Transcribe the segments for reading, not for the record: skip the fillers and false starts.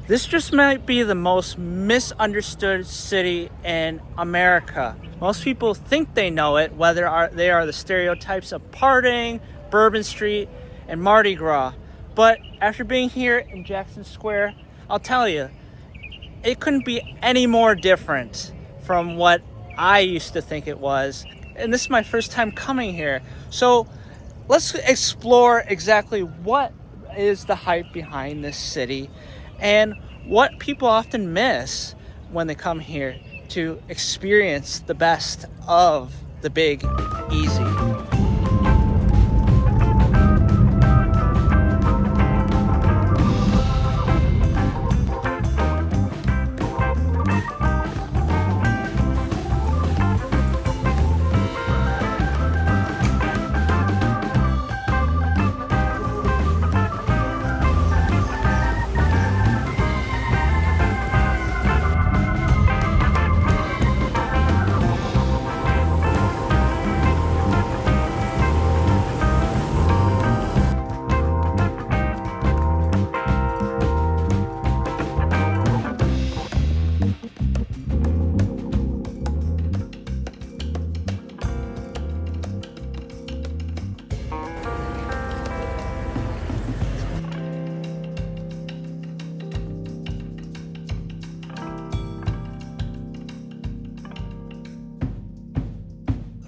This just might be the most misunderstood city in America. Most people think they know it, whether they are the stereotypes of partying, Bourbon Street, and Mardi Gras. But after being here in Jackson Square, I'll tell you, it couldn't be any more different from what I used to think it was. And this is my first time coming here. So let's explore exactly what is the hype behind this city and what people often miss when they come here to experience the best of the Big Easy.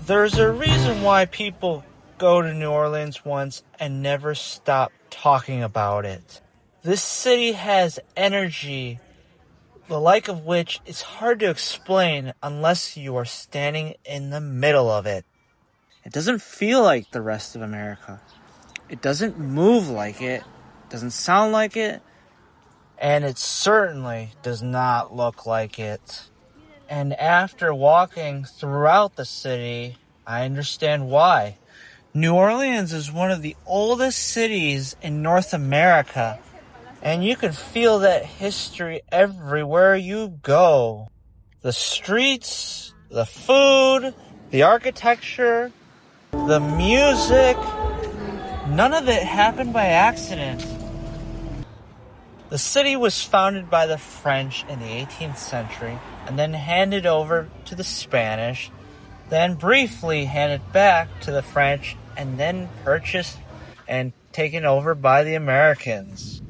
There's a reason why people go to New Orleans once and never stop talking about it. This city has energy, the like of which is hard to explain unless you are standing in the middle of it. It doesn't feel like the rest of America. It doesn't move like it, doesn't sound like it, and it certainly does not look like it. And after walking throughout the city, I understand why. New Orleans is one of the oldest cities in North America, and you can feel that history everywhere you go. The streets, the food, the architecture, the music, none of it happened by accident. The city was founded by the French in the 18th century and then handed over to the Spanish, then briefly handed back to the French and then purchased and taken over by the Americans.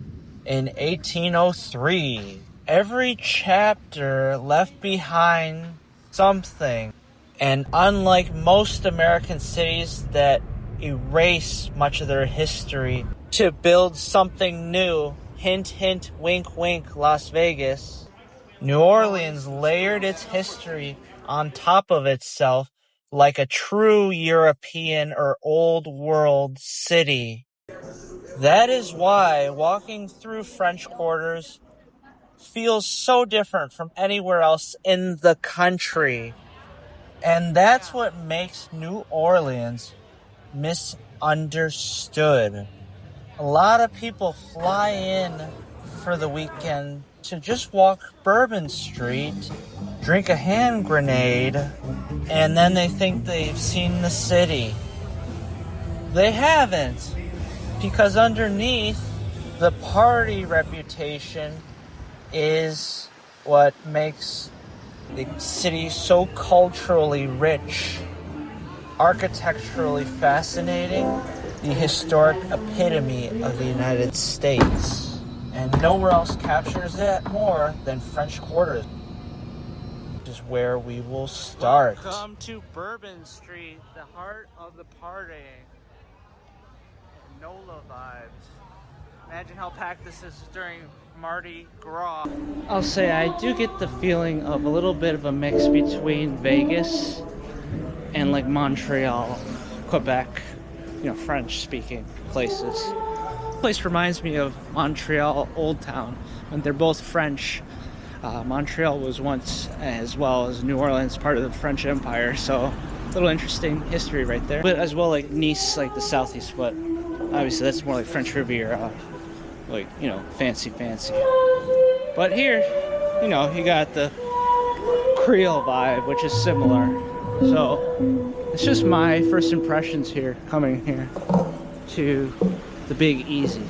In 1803, every chapter left behind something. And unlike most American cities that erase much of their history to build something new, hint, hint, wink, wink, Las Vegas, New Orleans layered its history on top of itself like a true European or old world city. That is why walking through French Quarters feels so different from anywhere else in the country. And that's what makes New Orleans misunderstood. A lot of people fly in for the weekend to just walk Bourbon Street, drink a hand grenade, and then they think they've seen the city. They haven't, because underneath, the party reputation is what makes the city so culturally rich, architecturally fascinating, the historic epitome of the United States. And nowhere else captures that more than French Quarters, which is where we will start. Welcome to Bourbon Street, the heart of the party. NOLA vibes. Imagine how packed this is during Mardi Gras. I'll say I do get the feeling of a little bit of a mix between Vegas and like Montreal, Quebec, French-speaking places. This place reminds me of Montreal Old Town, and they're both French. Montreal was once, as well as New Orleans, part of the French Empire, so a little interesting history right there. But as well, like Nice, like the southeast, but obviously that's more like French Riviera, fancy. But here, you got the Creole vibe, which is similar. So it's just my first impressions here, coming here to the Big Easy.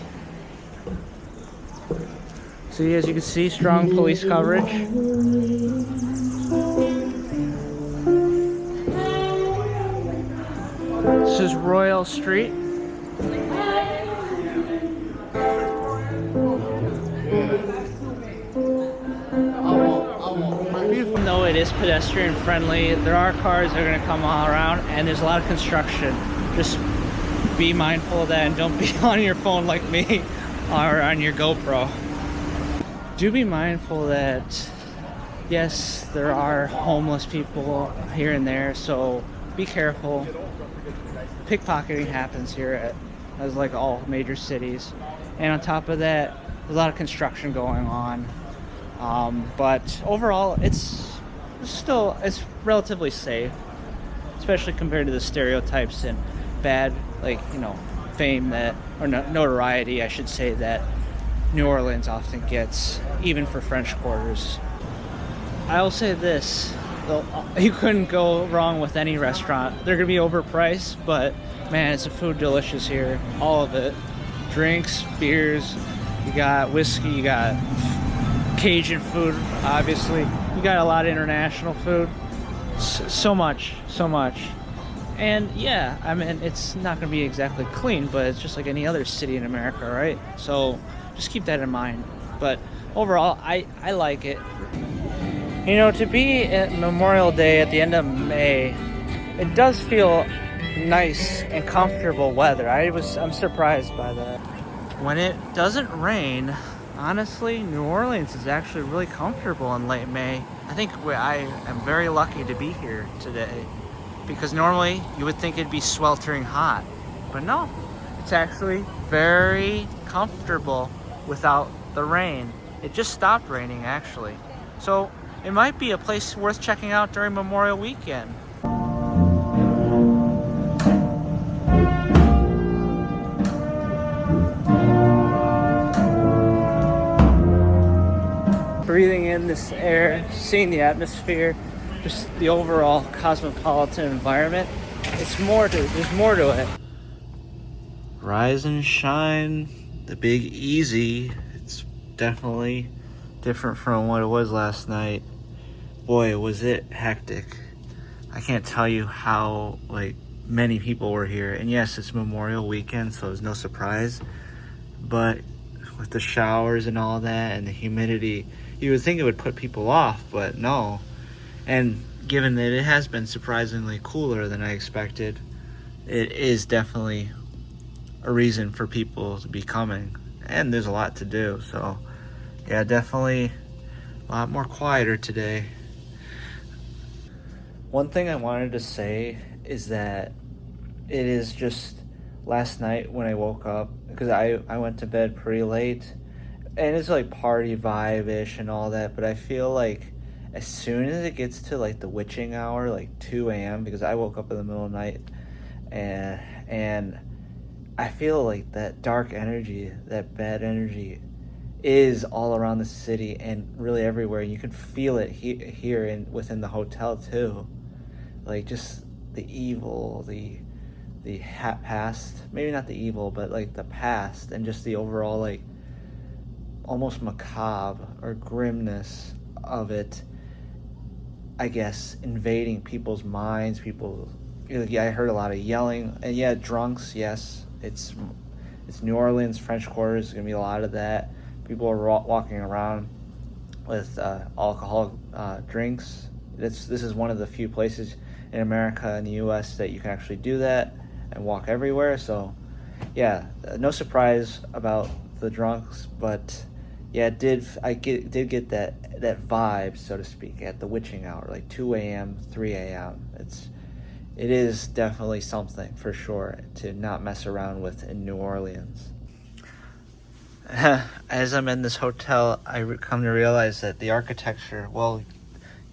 So See, as you can see, strong police coverage. This is Royal Street. Even though it is pedestrian friendly, there are cars that are going to come all around, and there's a lot of construction. Just be mindful of that, and don't be on your phone like me or on your GoPro. Do be mindful that, yes, there are homeless people here and there, so be careful. Pickpocketing happens here as like all major cities, and on top of that, there's a lot of construction going on. But overall, it's relatively safe, especially compared to the stereotypes and bad, like, you know, fame that, or notoriety, I should say, that New Orleans often gets, even for French quarters. I will say this, though, you couldn't go wrong with any restaurant. They're gonna be overpriced, but man, is the food delicious here. All of it. Drinks, beers, you got whiskey, you got Cajun food, obviously. You got a lot of international food. So much. And yeah, I mean, it's not gonna be exactly clean, but it's just like any other city in America, right? So just keep that in mind. But overall, I like it. You know, to be at Memorial Day at the end of May, it does feel nice and comfortable weather. I'm surprised by that. When it doesn't rain, honestly, New Orleans is actually really comfortable in late May. I think I am very lucky to be here today, because normally you would think it'd be sweltering hot, but no, it's actually very comfortable without the rain. It just stopped raining, actually. So it might be a place worth checking out during Memorial Weekend. Breathing in this air, seeing the atmosphere, just the overall cosmopolitan environment. There's more to it. Rise and shine, the Big Easy. It's definitely different from what it was last night. Boy, was it hectic. I can't tell you how many people were here. And yes, it's Memorial Weekend, so it's no surprise. But with the showers and all that and the humidity, you would think it would put people off, but no. And given that it has been surprisingly cooler than I expected, it is definitely a reason for people to be coming. And there's a lot to do, so yeah, definitely a lot more quieter today. One thing I wanted to say is that it is just last night when I woke up, because I went to bed pretty late, and it's like party vibe-ish and all that, but I feel like as soon as it gets to like the witching hour, like 2 a.m., because I woke up in the middle of the night, and I feel like that dark energy, that bad energy is all around the city and really everywhere. You can feel it here within the hotel too. Like just the evil, the past, maybe not the evil, but like the past, and just the overall like almost macabre or grimness of it, I guess, invading people's minds. Yeah, I heard a lot of yelling, and yeah, drunks, yes, it's New Orleans, French Quarter, there's gonna be a lot of that. People are walking around with alcoholic drinks. This is one of the few places in America and the U.S. that you can actually do that and walk everywhere. So yeah, no surprise about the drunks, but yeah, I did get that vibe, so to speak, at the witching hour, like 2 a.m., 3 a.m. It is definitely something for sure to not mess around with in New Orleans. As I'm in this hotel, I come to realize that the architecture, well,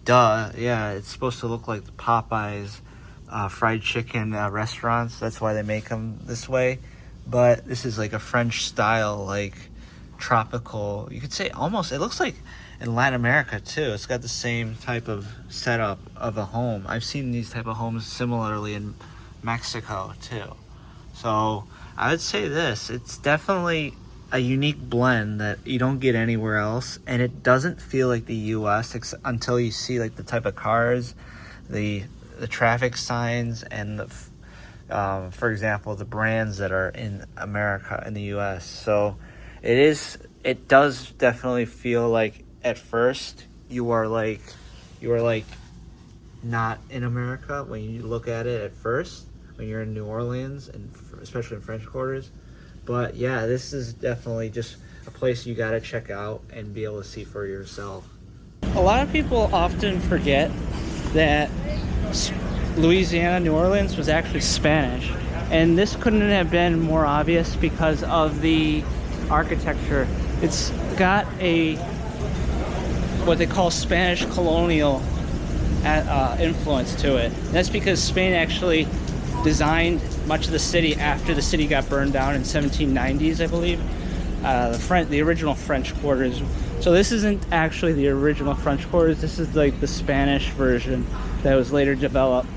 duh, yeah, it's supposed to look like the Popeyes fried chicken restaurants. That's why they make them this way. But this is like a French style, like tropical, you could say almost, it looks like in Latin America too. It's got the same type of setup of a home. I've seen these type of homes similarly in Mexico too. So I would say this, it's definitely a unique blend that you don't get anywhere else, and it doesn't feel like the U.S. Until you see like the type of cars, the traffic signs, and for example, the brands that are in America, in the U.S. So it does definitely feel like at first you are like not in America when you look at it at first, when you're in New Orleans, and especially in French Quarters. But yeah, this is definitely just a place you gotta check out and be able to see for yourself. A lot of people often forget that Louisiana, New Orleans was actually Spanish, and this couldn't have been more obvious because of the architecture. It's got what they call Spanish colonial influence to it. And that's because Spain actually designed much of the city after the city got burned down in 1790s, I believe. The original French Quarters. So this isn't actually the original French Quarters. This is like the Spanish version that was later developed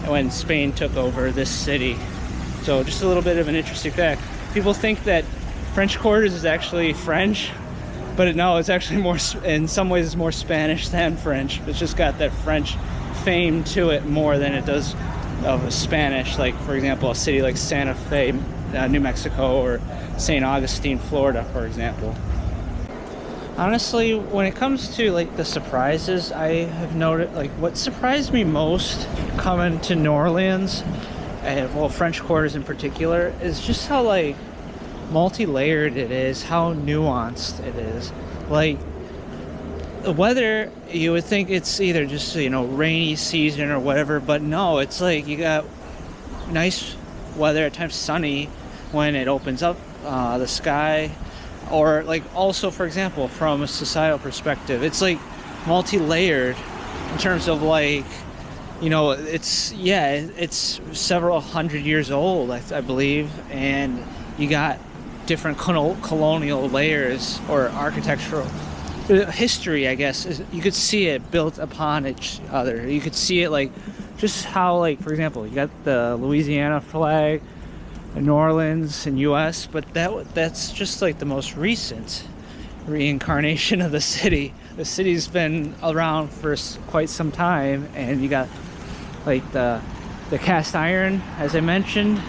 when Spain took over this city. So just a little bit of an interesting fact. People think that French Quarters is actually French, but no, it's actually more, in some ways it's more Spanish than French. It's just got that French fame to it more than it does of Spanish. Like, for example, a city like Santa Fe, New Mexico, or St. Augustine, Florida, for example. Honestly, when it comes to like the surprises, I have noted, like, what surprised me most coming to New Orleans, and well, French Quarters in particular, is just how like multi-layered it is, how nuanced it is. Like, the weather, you would think it's either just, you know, rainy season or whatever, but no, it's like you got nice weather, at times sunny when it opens up the sky. Or like, also, for example, from a societal perspective, it's like multi-layered in terms of like, you know, it's several hundred years old, I believe, and you got different colonial layers or architectural history, I guess. You could see it built upon each other. You could see it like just how, like, for example, you got the Louisiana flag in New Orleans in US, but that's just like the most recent reincarnation of the city. The city's been around for quite some time, and you got like the cast iron, as I mentioned,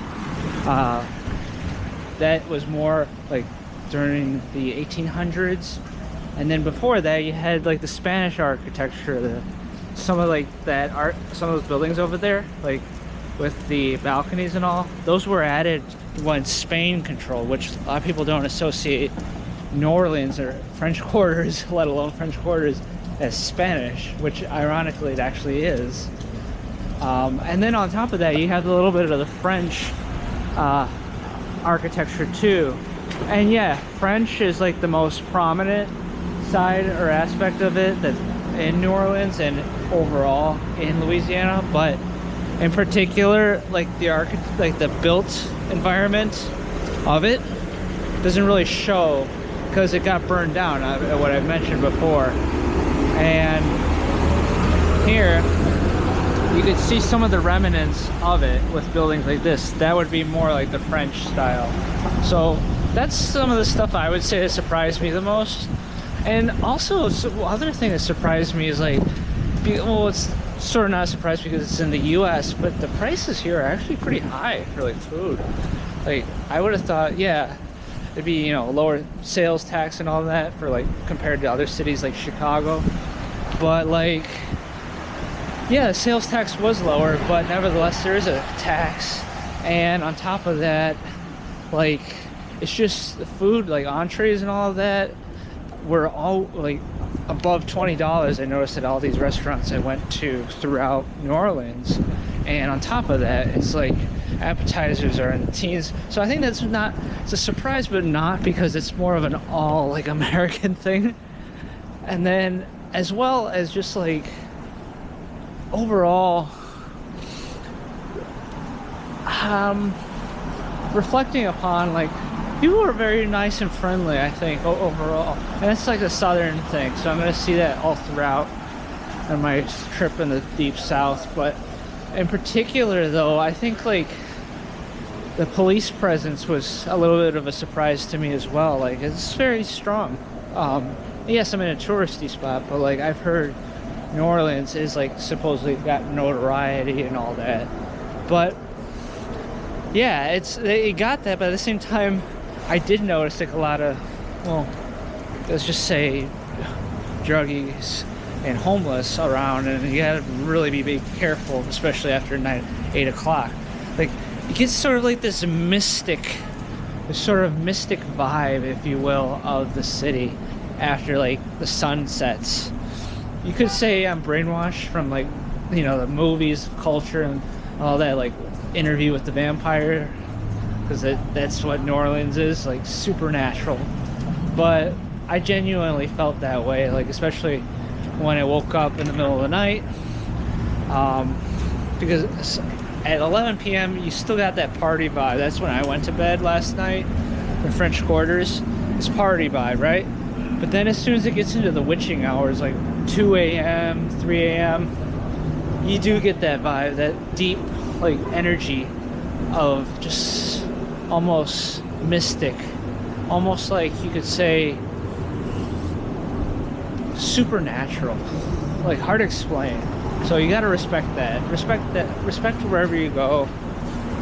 that was more like during the 1800s, and then before that you had like the Spanish architecture, some of those buildings over there, like with the balconies and all, those were added when Spain controlled, which a lot of people don't associate New Orleans or French Quarters, let alone French Quarters, as Spanish, which ironically it actually is. And then on top of that, you have a little bit of the French architecture too. And yeah, French is like the most prominent side or aspect of it that's in New Orleans and overall in Louisiana, but in particular, like the built environment of it doesn't really show because it got burned down, what I mentioned before. And here you could see some of the remnants of it with buildings like this. That would be more like the French style. So that's some of the stuff I would say that surprised me the most. And also, other thing that surprised me is like, well, it's sort of not a surprise because it's in the US, but the prices here are actually pretty high for like food. Like, I would have thought, yeah, it'd be, you know, lower sales tax and all that for like compared to other cities like Chicago. But like, yeah, the sales tax was lower, but nevertheless there is a tax. And on top of that, like, it's just the food, like entrees and all of that, were all like above $20. I noticed at all these restaurants I went to throughout New Orleans. And on top of that, it's like appetizers are in the teens. So I think it's a surprise, but not because it's more of an all like American thing. And then as well as just like overall, reflecting upon, like, people are very nice and friendly, I think, overall. And it's like a southern thing, so I'm going to see that all throughout on my trip in the deep south. But in particular, though, I think, like, the police presence was a little bit of a surprise to me as well. Like, it's very strong. Yes, I'm in a touristy spot, but like I've heard New Orleans is like supposedly got notoriety and all that. But yeah, it got that, but at the same time, I did notice like a lot of, well, let's just say druggies and homeless around, and you gotta really be careful, especially after 8 o'clock. Like, it gets sort of like this sort of mystic vibe, if you will, of the city after like the sun sets. You could say I'm brainwashed from like, you know, the movies, culture, and all that, like Interview with the Vampire, because that's what New Orleans is, like supernatural. But I genuinely felt that way, like especially when I woke up in the middle of the night, because at 11 p.m. you still got that party vibe. That's when I went to bed last night in French Quarters. It's party vibe, right? But then as soon as it gets into the witching hours, like 2 a.m., 3 a.m., you do get that vibe, that deep like energy of just almost mystic, almost like you could say supernatural, like hard to explain. So you got to respect respect wherever you go,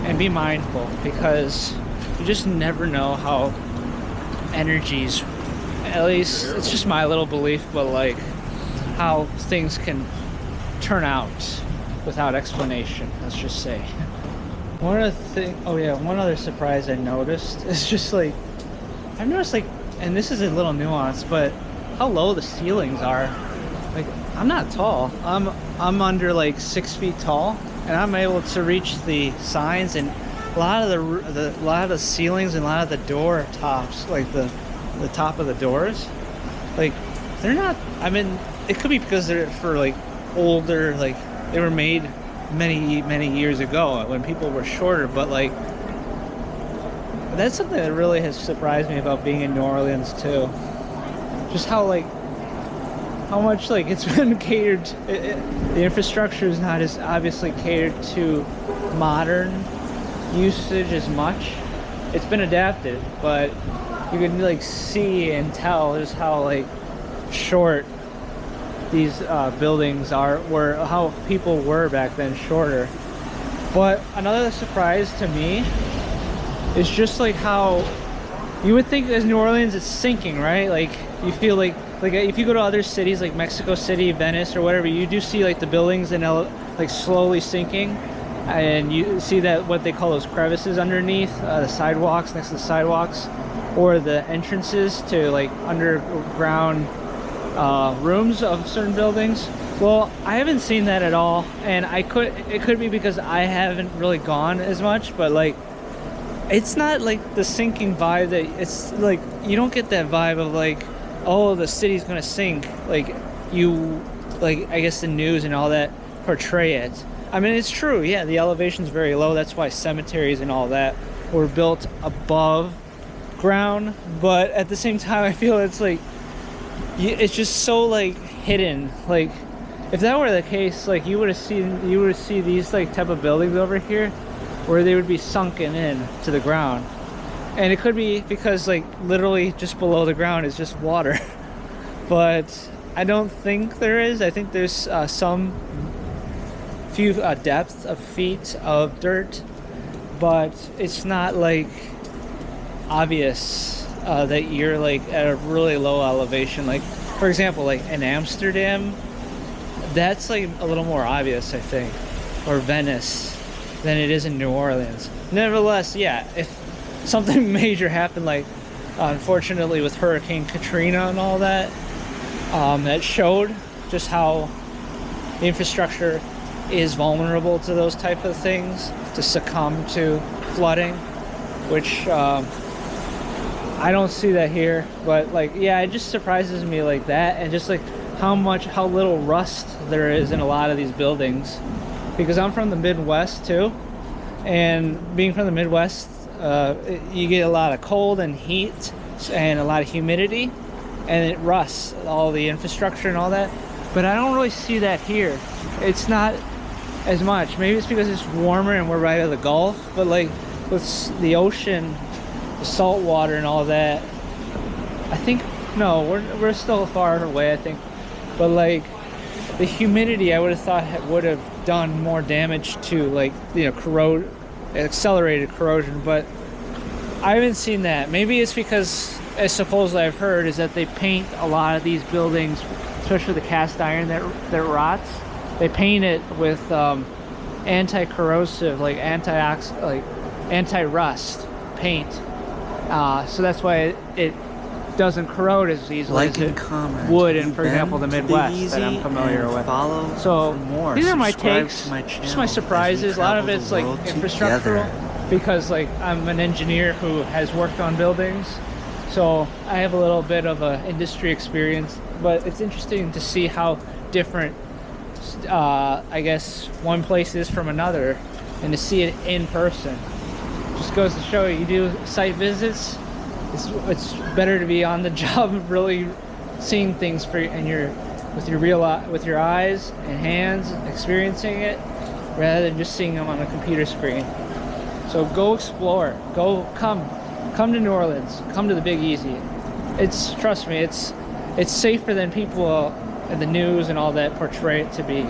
and be mindful, because you just never know how energies, at least it's just my little belief, but like how things can turn out without explanation, let's just say. One other surprise I noticed is just like, I've noticed like, and this is a little nuance, but how low the ceilings are. Like, I'm not tall. I'm under like 6 feet tall, and I'm able to reach the signs, and a lot of the ceilings and a lot of the door tops, like the top of the doors, like they're not. I mean, it could be because they're for like older, like they were made many years ago when people were shorter, but like that's something that really has surprised me about being in New Orleans too. Just how much like it's been catered. The infrastructure is not as obviously catered to modern usage as much. It's been adapted, but you can like see and tell just how like short these buildings were, how people were back then, shorter. But another surprise to me is just like how you would think as New Orleans it's sinking, right? Like you feel like if you go to other cities like Mexico City, Venice, or whatever, you do see like the buildings and like slowly sinking, and you see that what they call those crevices underneath the sidewalks, next to the sidewalks, or the entrances to like underground rooms of certain buildings. Well, I haven't seen that at all, and it could be because I haven't really gone as much, but like it's not like the sinking vibe that it's like, you don't get that vibe of like, oh, the city's gonna sink, like I guess the news and all that portray it. I mean, it's true, yeah, the elevation's very low, that's why cemeteries and all that were built above ground, but at the same time I feel it's like it's just so like hidden. Like if that were the case, like you would see these like type of buildings over here where they would be sunken in to the ground, and it could be because like literally just below the ground is just water. But I don't think there is. I think there's some few depth of feet of dirt, but it's not like obvious that you're like at a really low elevation. Like for example, like in Amsterdam, that's like a little more obvious, I think, or Venice, than it is in New Orleans. Nevertheless, yeah, if something major happened, like unfortunately with Hurricane Katrina and all that, that showed just how the infrastructure is vulnerable to those type of things, to succumb to flooding, which I don't see that here. But like, yeah, it just surprises me like that, and just like how little rust there is in a lot of these buildings, because I'm from the Midwest too, and being from the Midwest, you get a lot of cold and heat and a lot of humidity, and it rusts all the infrastructure and all that. But I don't really see that here. It's not as much. Maybe it's because it's warmer and we're right at the Gulf, but like with the ocean, the salt water and all that, I think, no, we're still far away, I think. But like the humidity, I would have thought would have done more damage to, like, you know, accelerated corrosion, but I haven't seen that. Maybe it's because, as supposedly I've heard, is that they paint a lot of these buildings, especially the cast iron that rots. They paint it with anti-corrosive, like anti-rust paint. So that's why it doesn't corrode as easily as it would in, for example, the Midwest that I'm familiar with. So these are my takes, just my surprises. A lot of it's like infrastructural, because like I'm an engineer who has worked on buildings, so I have a little bit of a industry experience. But it's interesting to see how different, I guess, one place is from another, and to see it in person just goes to show you do site visits. It's better to be on the job, really seeing things with your eyes and hands, experiencing it, rather than just seeing them on a computer screen. So go explore. Come to New Orleans. Come to the Big Easy. Trust me, it's safer than people in the news and all that portray it to be.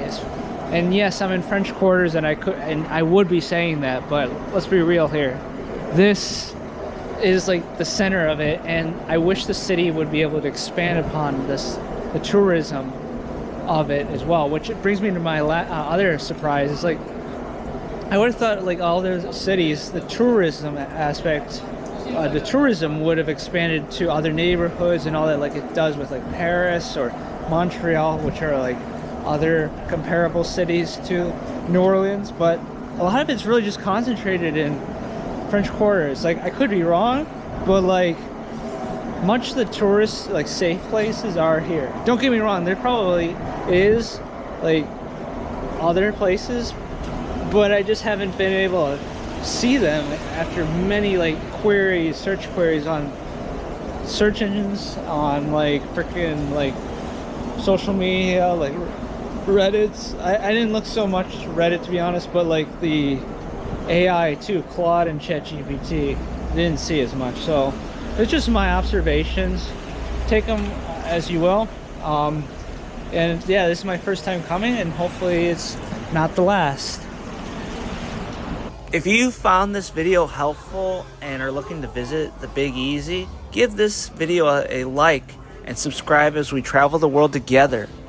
And yes, I'm in French Quarters, and I would be saying that, but let's be real here. This is like the center of it, and I wish the city would be able to expand upon the tourism of it as well. Which brings me to my other surprise. Is like, I would have thought, like all the cities, the tourism aspect, the tourism would have expanded to other neighborhoods and all that, like it does with like Paris or Montreal, which are like other comparable cities to New Orleans. But a lot of it's really just concentrated in French Quarters. Like, I could be wrong, but like much of the tourist, like, safe places are here. Don't get me wrong, there probably is like other places, but I just haven't been able to see them after many like search queries on search engines, on like freaking like social media, like Reddit's. I didn't look so much Reddit, to be honest, but like the AI too, Claude and ChatGPT, didn't see as much. So it's just my observations. Take them as you will. And yeah, this is my first time coming, and hopefully it's not the last. If you found this video helpful and are looking to visit the Big Easy, give this video a like and subscribe as we travel the world together.